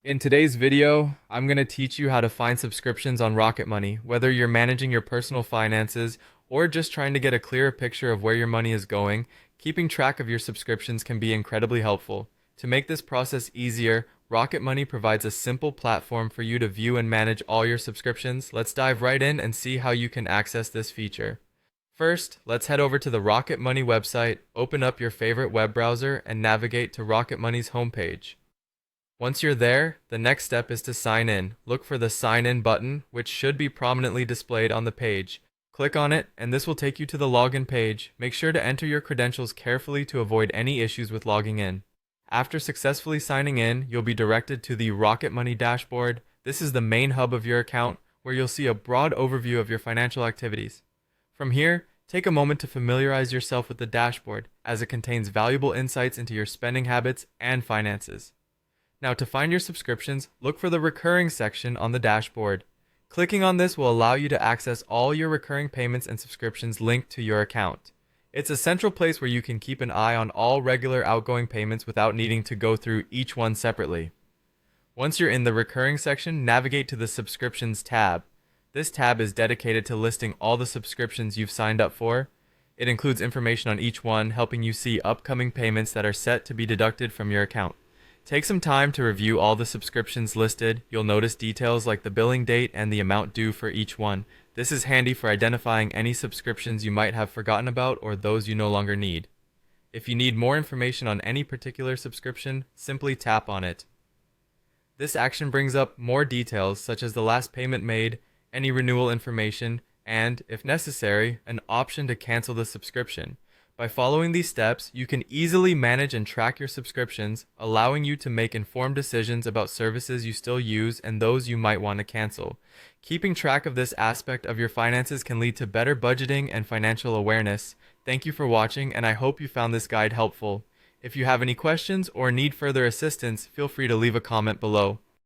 In today's video, I'm going to teach you how to find subscriptions on Rocket Money, whether you're managing your personal finances or just trying to get a clearer picture of where your money is going. Keeping track of your subscriptions can be incredibly helpful. To make this process easier, Rocket Money provides a simple platform for you to view and manage all your subscriptions. Let's dive right in and see how you can access this feature. First, let's head over to the Rocket Money website, open up your favorite web browser, and navigate to Rocket Money's homepage. Once you're there, the next step is to sign in. Look for the Sign In button, which should be prominently displayed on the page. Click on it, and this will take you to the login page. Make sure to enter your credentials carefully to avoid any issues with logging in. After successfully signing in, you'll be directed to the Rocket Money dashboard. This is the main hub of your account, where you'll see a broad overview of your financial activities. From here, take a moment to familiarize yourself with the dashboard, as it contains valuable insights into your spending habits and finances. Now, to find your subscriptions, look for the recurring section on the dashboard. Clicking on this will allow you to access all your recurring payments and subscriptions linked to your account. It's a central place where you can keep an eye on all regular outgoing payments without needing to go through each one separately. Once you're in the recurring section, navigate to the Subscriptions tab. This tab is dedicated to listing all the subscriptions you've signed up for. It includes information on each one, helping you see upcoming payments that are set to be deducted from your account. Take some time to review all the subscriptions listed. You'll notice details like the billing date and the amount due for each one. This is handy for identifying any subscriptions you might have forgotten about or those you no longer need. If you need more information on any particular subscription, simply tap on it. This action brings up more details such as the last payment made, any renewal information, and, if necessary, an option to cancel the subscription. By following these steps, you can easily manage and track your subscriptions, allowing you to make informed decisions about services you still use and those you might want to cancel. Keeping track of this aspect of your finances can lead to better budgeting and financial awareness. Thank you for watching, and I hope you found this guide helpful. If you have any questions or need further assistance, feel free to leave a comment below.